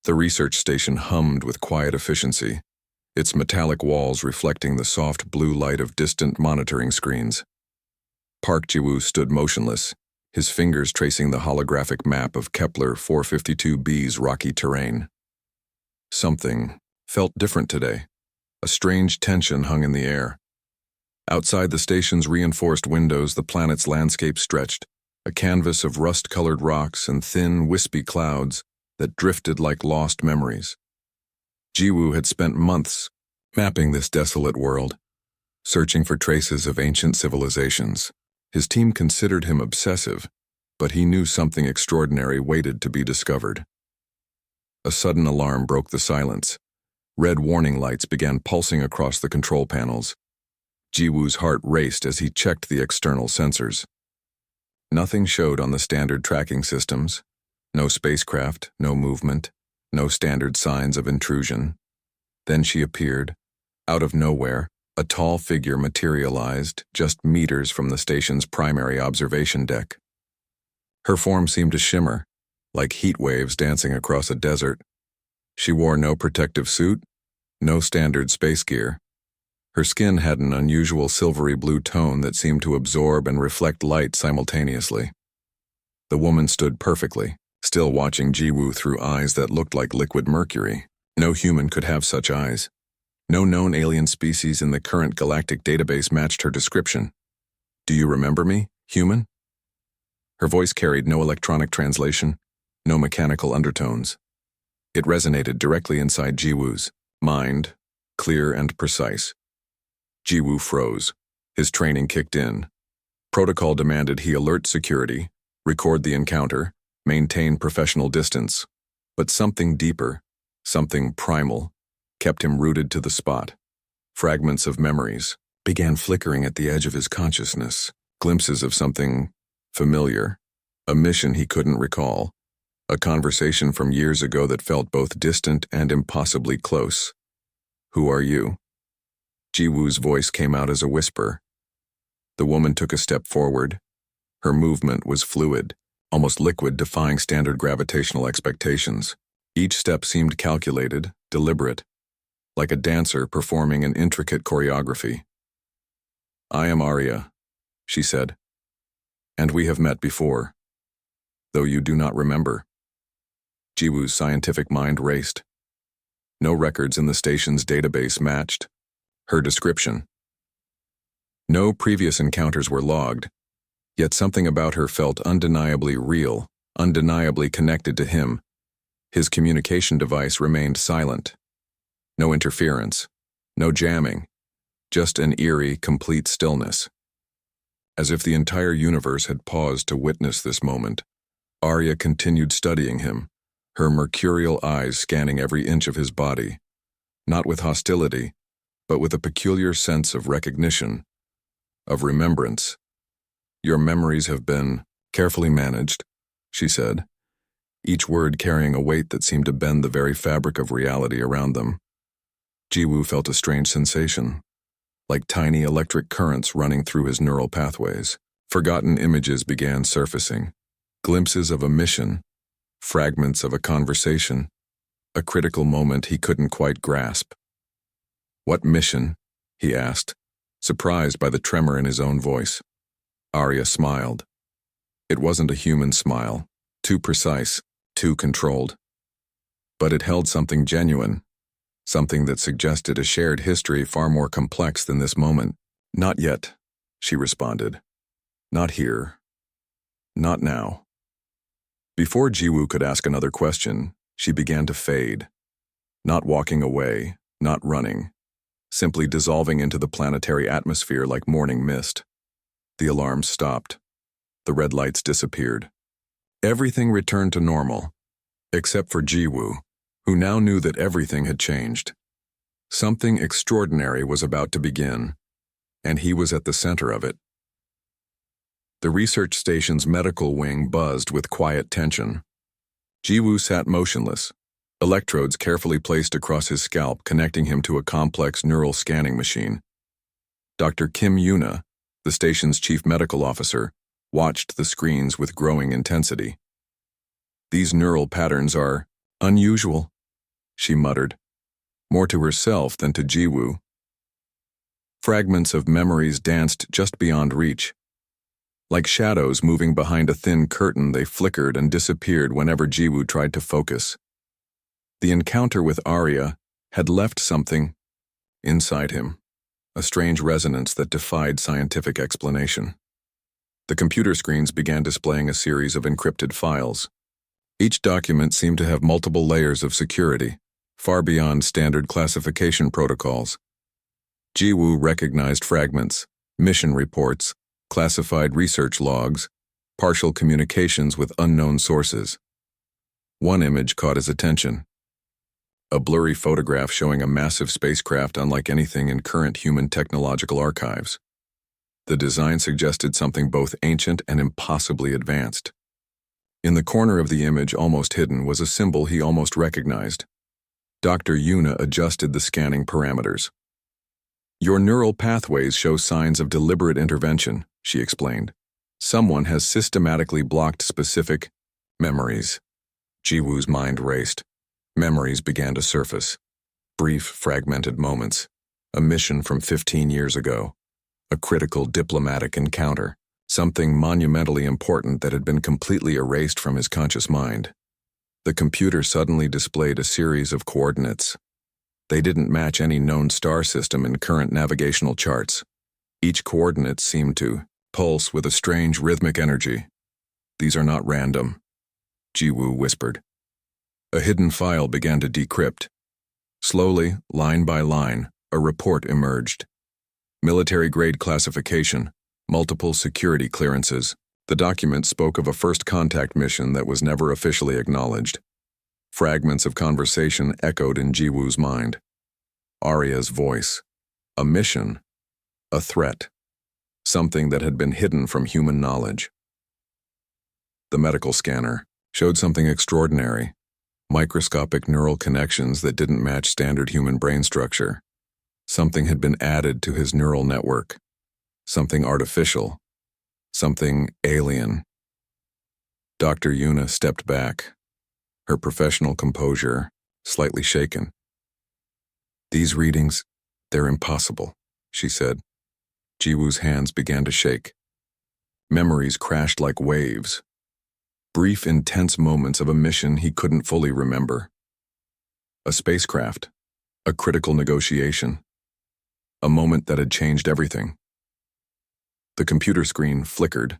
The research station hummed with quiet efficiency, its metallic walls reflecting the soft blue light of distant monitoring screens. Park Ji-woo stood motionless, his fingers tracing the holographic map of Kepler 452b's rocky terrain. Something felt different today. A strange tension hung in the air. Outside the station's reinforced windows, the planet's landscape stretched, a canvas of rust-colored rocks and thin, wispy clouds that drifted like lost memories. Ji-woo had spent months mapping this desolate world, searching for traces of ancient civilizations. His team considered him obsessive, but he knew something extraordinary waited to be discovered. A sudden alarm broke the silence. Red warning lights began pulsing across the control panels. Ji-woo's heart raced as he checked the external sensors. Nothing showed on the standard tracking systems. No spacecraft, no movement, no standard signs of intrusion. Then she appeared. Out of nowhere, a tall figure materialized just meters from the station's primary observation deck. Her form seemed to shimmer, like heat waves dancing across a desert. She wore no protective suit, no standard space gear. Her skin had an unusual silvery blue tone that seemed to absorb and reflect light simultaneously. The woman stood perfectly, still watching Ji-woo through eyes that looked like liquid mercury. No human could have such eyes. No known alien species in the current galactic database matched her description. "Do you remember me, human?" Her voice carried no electronic translation, no mechanical undertones. It resonated directly inside Ji-woo's mind, clear and precise. Ji-woo froze. His training kicked in. Protocol demanded he alert security, record the encounter, maintain professional distance. But something deeper, something primal, kept him rooted to the spot. Fragments of memories began flickering at the edge of his consciousness, glimpses of something familiar, a mission he couldn't recall, a conversation from years ago that felt both distant and impossibly close. "Who are you?" Ji-woo's voice came out as a whisper. The woman took a step forward. Her movement was fluid, almost liquid, defying standard gravitational expectations. Each step seemed calculated, deliberate, like a dancer performing an intricate choreography. "I am Arya," she said, "and we have met before, though you do not remember." Ji-woo's scientific mind raced. No records in the station's database matched her description. No previous encounters were logged, yet something about her felt undeniably real, undeniably connected to him. His communication device remained silent. No interference, no jamming, just an eerie, complete stillness. As if the entire universe had paused to witness this moment, Arya continued studying him, her mercurial eyes scanning every inch of his body, not with hostility, but with a peculiar sense of recognition, of remembrance. "Your memories have been carefully managed," she said, each word carrying a weight that seemed to bend the very fabric of reality around them. Ji-woo felt a strange sensation, like tiny electric currents running through his neural pathways. Forgotten images began surfacing, glimpses of a mission, fragments of a conversation, a critical moment he couldn't quite grasp. "What mission?" he asked, surprised by the tremor in his own voice. Arya smiled. It wasn't a human smile, too precise, too controlled. But it held something genuine, something that suggested a shared history far more complex than this moment. "Not yet," she responded. "Not here. Not now." Before Ji-woo could ask another question, she began to fade. Not walking away, not running, simply dissolving into the planetary atmosphere like morning mist. The alarms stopped. The red lights disappeared. Everything returned to normal, except for Ji-woo, who now knew that everything had changed. Something extraordinary was about to begin, and he was at the center of it. The research station's medical wing buzzed with quiet tension. Ji-woo sat motionless, electrodes carefully placed across his scalp connecting him to a complex neural scanning machine. Dr. Kim Yuna, the station's chief medical officer, watched the screens with growing intensity. "These neural patterns are unusual," she muttered, more to herself than to Jiwoo. Fragments of memories danced just beyond reach. Like shadows moving behind a thin curtain, they flickered and disappeared whenever Jiwoo tried to focus. The encounter with Arya had left something inside him, a strange resonance that defied scientific explanation. The computer screens began displaying a series of encrypted files. Each document seemed to have multiple layers of security, far beyond standard classification protocols. Jiwoo recognized fragments, mission reports, classified research logs, partial communications with unknown sources. One image caught his attention. A blurry photograph showing a massive spacecraft unlike anything in current human technological archives. The design suggested something both ancient and impossibly advanced. In the corner of the image, almost hidden, was a symbol he almost recognized. Dr. Yuna adjusted the scanning parameters. Your neural pathways show signs of deliberate intervention, she explained. Someone has systematically blocked specific memories. Jiwoo's mind raced. Memories began to surface. Brief, fragmented moments. A mission from 15 years ago. A critical diplomatic encounter. Something monumentally important that had been completely erased from his conscious mind. The computer suddenly displayed a series of coordinates. They didn't match any known star system in current navigational charts. Each coordinate seemed to pulse with a strange rhythmic energy. These are not random, Jiwoo whispered. A hidden file began to decrypt. Slowly, line by line, a report emerged. Military-grade classification, multiple security clearances. The document spoke of a first contact mission that was never officially acknowledged. Fragments of conversation echoed in Jiwoo's mind. Arya's voice. A mission. A threat. Something that had been hidden from human knowledge. The medical scanner showed something extraordinary. Microscopic neural connections that didn't match standard human brain structure. Something had been added to his neural network. Something artificial. Something alien. Dr. Yuna stepped back, her professional composure slightly shaken. These readings, they're impossible, she said. Jiwoo's hands began to shake. Memories crashed like waves. Brief, intense moments of a mission he couldn't fully remember. A spacecraft. A critical negotiation. A moment that had changed everything. The computer screen flickered.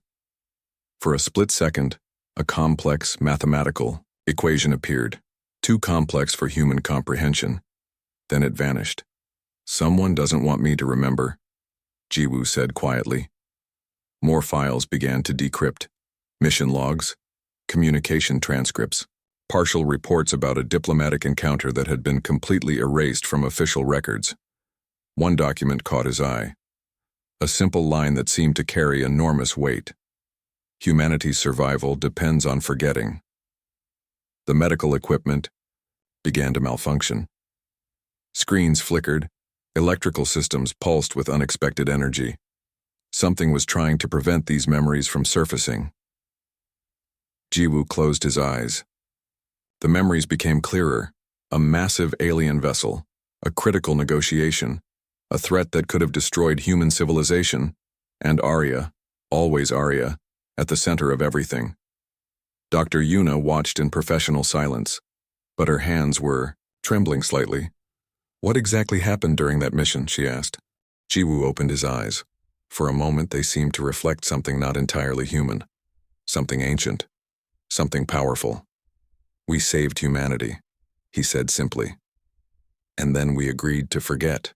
For a split second, a complex mathematical equation appeared, too complex for human comprehension. Then it vanished. Someone doesn't want me to remember, Jiwoo said quietly. More files began to decrypt. Mission logs, communication transcripts, partial reports about a diplomatic encounter that had been completely erased from official records. One document caught his eye. A simple line that seemed to carry enormous weight. Humanity's survival depends on forgetting. The medical equipment began to malfunction. Screens flickered, electrical systems pulsed with unexpected energy. Something was trying to prevent these memories from surfacing. Jiwoo closed his eyes. The memories became clearer. A massive alien vessel, a critical negotiation, a threat that could have destroyed human civilization, and Arya, always Arya, at the center of everything. Dr. Yuna watched in professional silence, but her hands were trembling slightly. What exactly happened during that mission, she asked. Jiwoo opened his eyes. For a moment they seemed to reflect something not entirely human, something ancient, something powerful. We saved humanity, he said simply. And then we agreed to forget.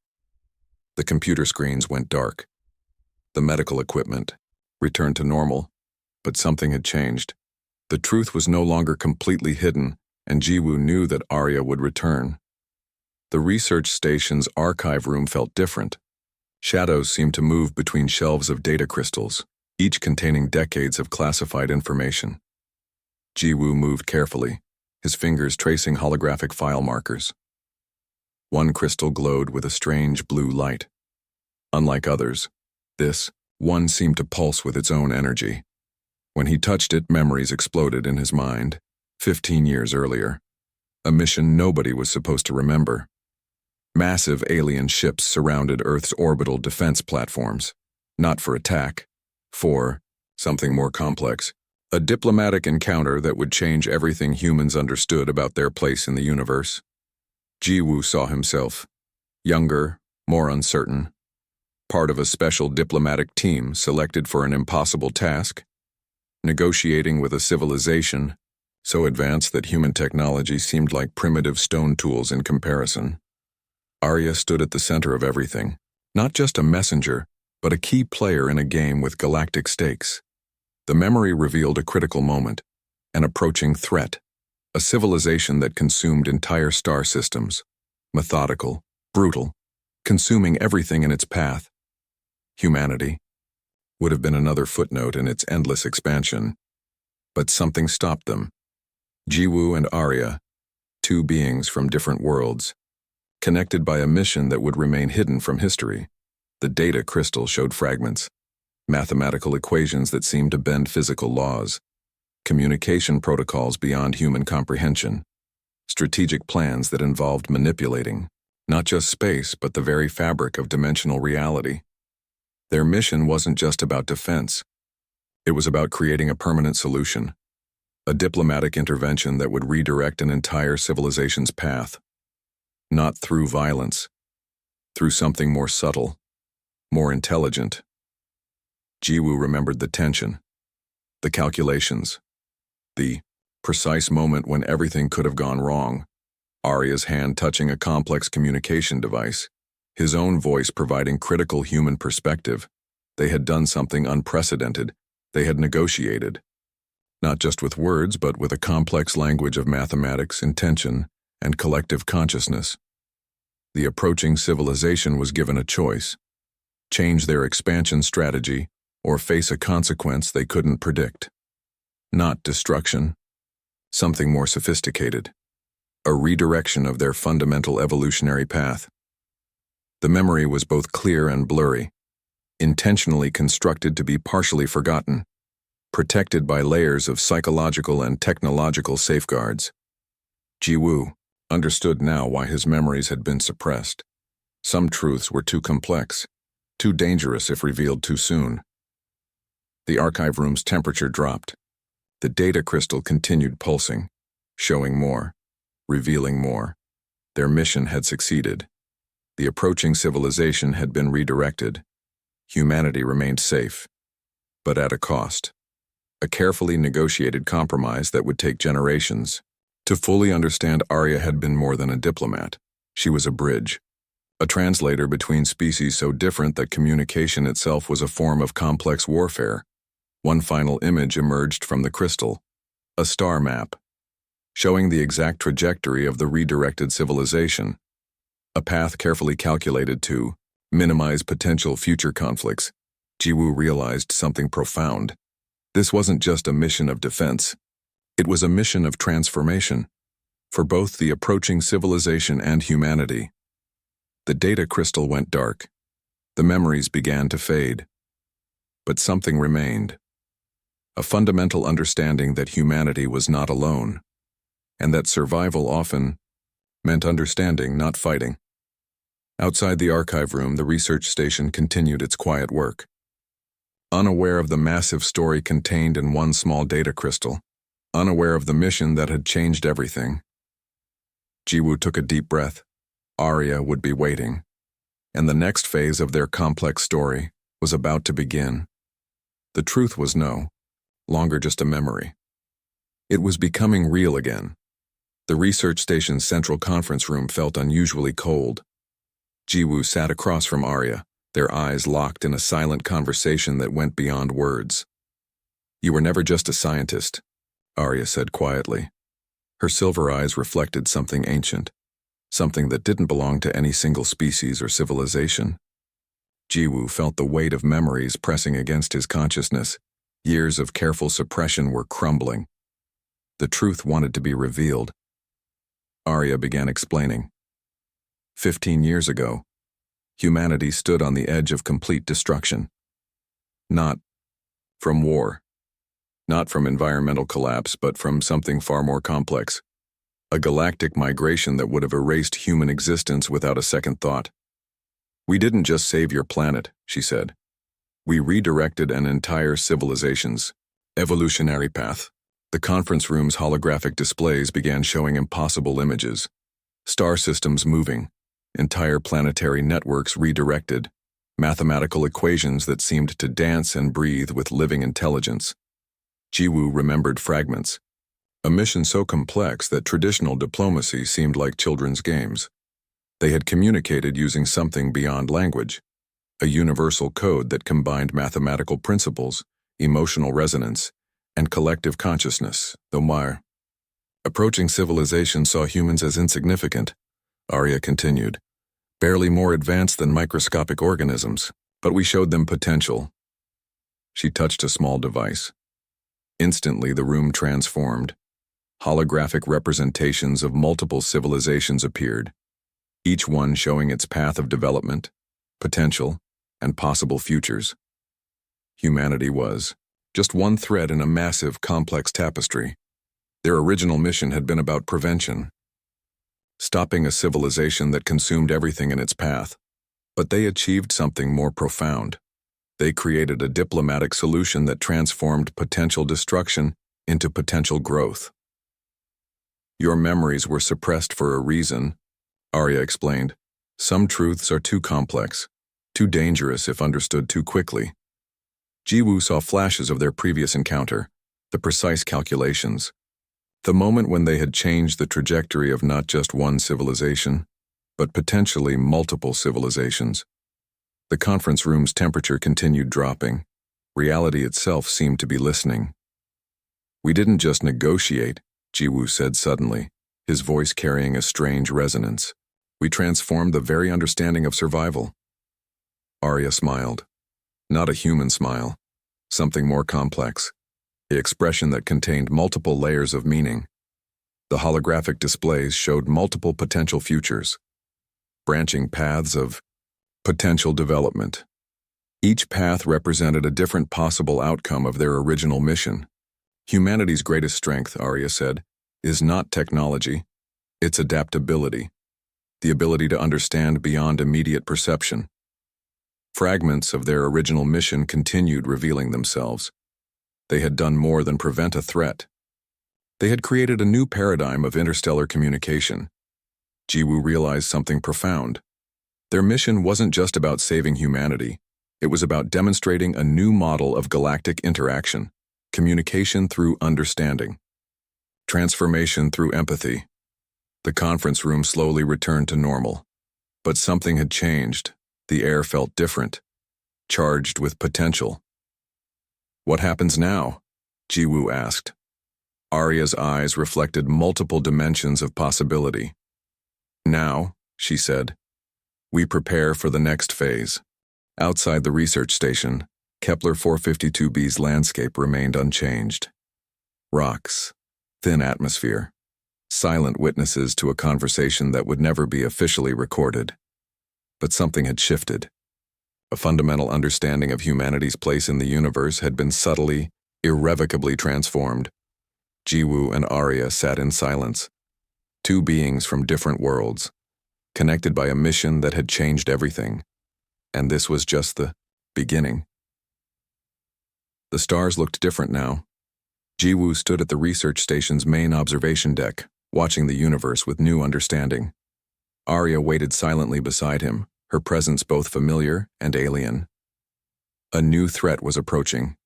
The computer screens went dark. The medical equipment returned to normal, but something had changed. The truth was no longer completely hidden, and Jiwoo knew that Arya would return. The research station's archive room felt different. Shadows seemed to move between shelves of data crystals, each containing decades of classified information. Jiwoo moved carefully, his fingers tracing holographic file markers. One crystal glowed with a strange blue light. Unlike others, this one seemed to pulse with its own energy. When he touched it, memories exploded in his mind, 15 years earlier. a mission nobody was supposed to remember. Massive alien ships surrounded Earth's orbital defense platforms, not for attack, for something more complex, a diplomatic encounter that would change everything humans understood about their place in the universe. Jiwoo saw himself, younger, more uncertain, part of a special diplomatic team selected for an impossible task, negotiating with a civilization so advanced that human technology seemed like primitive stone tools in comparison. Arya stood at the center of everything, not just a messenger, but a key player in a game with galactic stakes. The memory revealed a critical moment, an approaching threat, a civilization that consumed entire star systems, methodical, brutal, consuming everything in its path. Humanity would have been another footnote in its endless expansion, but something stopped them. Jiwoo and Arya, two beings from different worlds, connected by a mission that would remain hidden from history. The data crystal showed fragments, mathematical equations that seemed to bend physical laws, communication protocols beyond human comprehension, strategic plans that involved manipulating, not just space but the very fabric of dimensional reality. Their mission wasn't just about defense. It was about creating a permanent solution, a diplomatic intervention that would redirect an entire civilization's path. Not through violence, through something more subtle, more intelligent. Jiwoo remembered the tension, the calculations, the precise moment when everything could have gone wrong. Arya's hand touching a complex communication device, his own voice providing critical human perspective. They had done something unprecedented. They had negotiated, not just with words, but with a complex language of mathematics, intention, and collective consciousness. The approaching civilization was given a choice: change their expansion strategy or face a consequence they couldn't predict. Not destruction, something more sophisticated, a redirection of their fundamental evolutionary path. The memory was both clear and blurry, intentionally constructed to be partially forgotten, protected by layers of psychological and technological safeguards. Jiwoo understood now why his memories had been suppressed. Some truths were too complex, too dangerous if revealed too soon. The archive room's temperature dropped. The data crystal continued pulsing, showing more, revealing more. Their mission had succeeded. The approaching civilization had been redirected. Humanity remained safe, but at a cost. A carefully negotiated compromise that would take generations. To fully understand Arya had been more than a diplomat. She was a bridge, a translator between species so different that communication itself was a form of complex warfare. One final image emerged from the crystal, a star map, showing the exact trajectory of the redirected civilization. A path carefully calculated to minimize potential future conflicts. Jiwoo realized something profound. This wasn't just a mission of defense. It was a mission of transformation, for both the approaching civilization and humanity. The data crystal went dark. The memories began to fade. But something remained. A fundamental understanding that humanity was not alone, and that survival often meant understanding, not fighting. Outside the archive room, the research station continued its quiet work, unaware of the massive story contained in one small data crystal, unaware of the mission that had changed everything. Jiwoo took a deep breath. Arya would be waiting, and the next phase of their complex story was about to begin. The truth was no longer just a memory. It was becoming real again. The research station's central conference room felt unusually cold. Jiwoo sat across from Arya, their eyes locked in a silent conversation that went beyond words. "You were never just a scientist," Arya said quietly. Her silver eyes reflected something ancient, something that didn't belong to any single species or civilization. Jiwoo felt the weight of memories pressing against his consciousness. Years of careful suppression were crumbling. The truth wanted to be revealed. Arya began explaining. 15 years ago, humanity stood on the edge of complete destruction. Not from war, not from environmental collapse, but from something far more complex. a galactic migration that would have erased human existence without a second thought. "We didn't just save your planet," she said. "We redirected an entire civilization's evolutionary path." The conference room's holographic displays began showing impossible images. Star systems moving, entire planetary networks redirected, mathematical equations that seemed to dance and breathe with living intelligence. Jiwoo remembered fragments. A mission so complex that traditional diplomacy seemed like children's games. They had communicated using something beyond language, a universal code that combined mathematical principles, emotional resonance, and collective consciousness. The wire. Approaching civilization saw humans as insignificant, Arya continued, barely more advanced than microscopic organisms, but we showed them potential. She touched a small device. Instantly, the room transformed. Holographic representations of multiple civilizations appeared, each one showing its path of development, potential, and possible futures. Humanity was just one thread in a massive, complex tapestry. Their original mission had been about prevention, stopping a civilization that consumed everything in its path. But they achieved something more profound. They created a diplomatic solution that transformed potential destruction into potential growth. "Your memories were suppressed for a reason," Arya explained. "Some truths are too complex, too dangerous if understood too quickly." Jiwoo saw flashes of their previous encounter, the precise calculations. The moment when they had changed the trajectory of not just one civilization, but potentially multiple civilizations. The conference room's temperature continued dropping. Reality itself seemed to be listening. "We didn't just negotiate," Jiwoo said suddenly, his voice carrying a strange resonance. "We transformed the very understanding of survival." Arya smiled. Not a human smile. Something more complex. The expression that contained multiple layers of meaning. The holographic displays showed multiple potential futures, branching paths of potential development. Each path represented a different possible outcome of their original mission. "Humanity's greatest strength," Arya said, "is not technology, it's adaptability, the ability to understand beyond immediate perception." Fragments of their original mission continued revealing themselves. They had done more than prevent a threat. They had created a new paradigm of interstellar communication. Jiwoo realized something profound. Their mission wasn't just about saving humanity. It was about demonstrating a new model of galactic interaction, communication through understanding, transformation through empathy. The conference room slowly returned to normal. But something had changed. The air felt different, charged with potential. "What happens now?" Jiwoo asked. Arya's eyes reflected multiple dimensions of possibility. "Now," she said, "we prepare for the next phase." Outside the research station, Kepler 452b's landscape remained unchanged. Rocks, thin atmosphere, silent witnesses to a conversation that would never be officially recorded. But something had shifted. A fundamental understanding of humanity's place in the universe had been subtly, irrevocably transformed. Jiwoo and Arya sat in silence, two beings from different worlds, connected by a mission that had changed everything. And this was just the beginning. The stars looked different now. Jiwoo stood at the research station's main observation deck, watching the universe with new understanding. Arya waited silently beside him, her presence both familiar and alien. A new threat was approaching.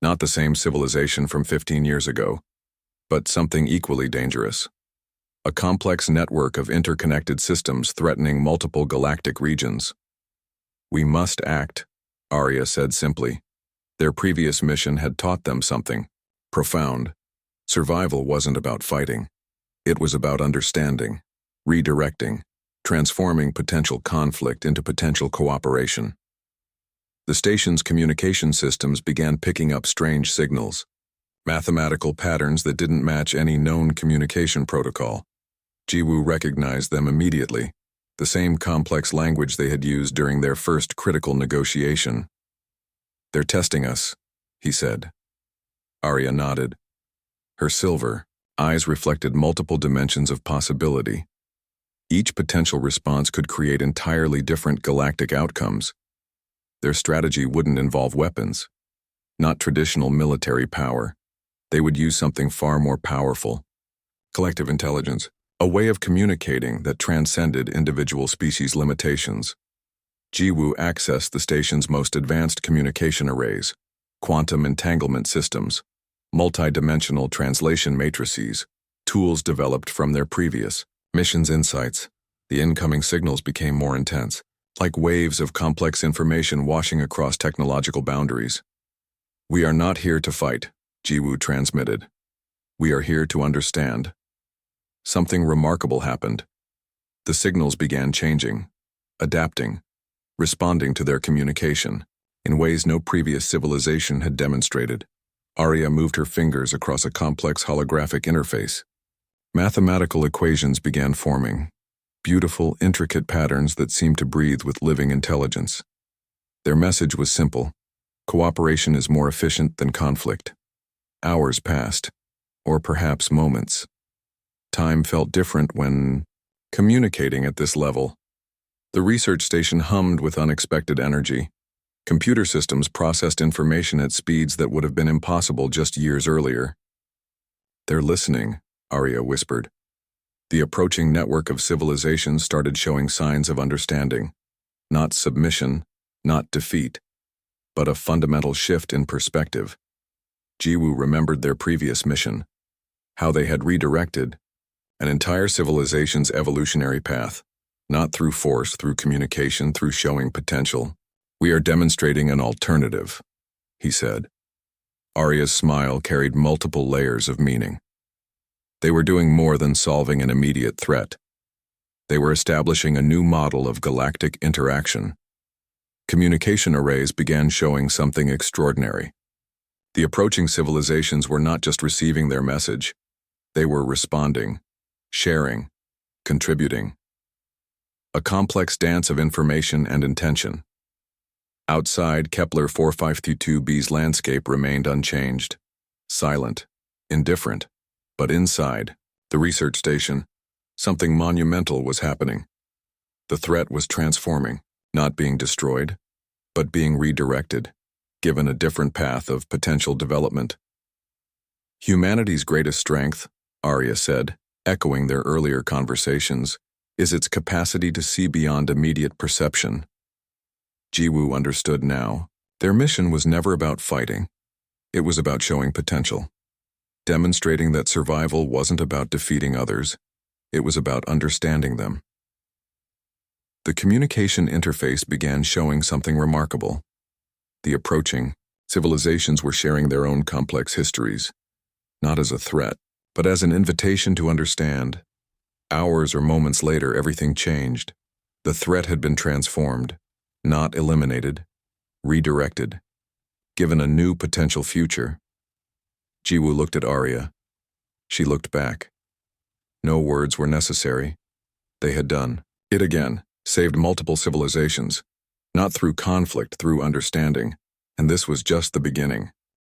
Not the same civilization from 15 years ago, but something equally dangerous. A complex network of interconnected systems threatening multiple galactic regions. "We must act," Arya said simply. Their previous mission had taught them something profound. Survival wasn't about fighting. It was about understanding, redirecting, transforming potential conflict into potential cooperation. The station's communication systems began picking up strange signals, mathematical patterns that didn't match any known communication protocol. Jiwoo recognized them immediately, the same complex language they had used during their first critical negotiation. "They're testing us," he said. Arya nodded. Her silver, Eyes reflected multiple dimensions of possibility. Each potential response could create entirely different galactic outcomes. Their strategy wouldn't involve weapons, not traditional military power. They would use something far more powerful: collective intelligence, a way of communicating that transcended individual species limitations. Jiwoo accessed the station's most advanced communication arrays, quantum entanglement systems, multi-dimensional translation matrices, tools developed from their previous mission's insights. The incoming signals became more intense, like waves of complex information washing across technological boundaries. "We are not here to fight," Jiwoo transmitted. "We are here to understand." Something remarkable happened. The signals began changing, adapting, responding to their communication in ways no previous civilization had demonstrated. Arya moved her fingers across a complex holographic interface. Mathematical equations began forming, beautiful, intricate patterns that seemed to breathe with living intelligence. Their message was simple: cooperation is more efficient than conflict. Hours passed, or perhaps moments. Time felt different when communicating at this level. The research station hummed with unexpected energy. Computer systems processed information at speeds that would have been impossible just years earlier. "They're listening," Arya whispered. The approaching network of civilizations started showing signs of understanding. Not submission, not defeat, but a fundamental shift in perspective. Jiwoo remembered their previous mission, how they had redirected an entire civilization's evolutionary path, not through force, through communication, through showing potential. "We are demonstrating an alternative," he said. Arya's smile carried multiple layers of meaning. They were doing more than solving an immediate threat. They were establishing a new model of galactic interaction. Communication arrays began showing something extraordinary. The approaching civilizations were not just receiving their message, they were responding, sharing, contributing. A complex dance of information and intention. Outside, Kepler 4532b's landscape remained unchanged, silent, indifferent. But inside, the research station, something monumental was happening. The threat was transforming, not being destroyed, but being redirected, given a different path of potential development. "Humanity's greatest strength," Arya said, echoing their earlier conversations, "is its capacity to see beyond immediate perception." Jiwoo understood now. Their mission was never about fighting. It was about showing potential, demonstrating that survival wasn't about defeating others, it was about understanding them. The communication interface began showing something remarkable. The approaching civilizations were sharing their own complex histories, not as a threat, but as an invitation to understand. Hours or moments later, everything changed. The threat had been transformed, not eliminated, redirected, given a new potential future. Jiwoo looked at Arya. She looked back. No words were necessary. They had done it again, saved multiple civilizations, not through conflict, through understanding, and this was just the beginning.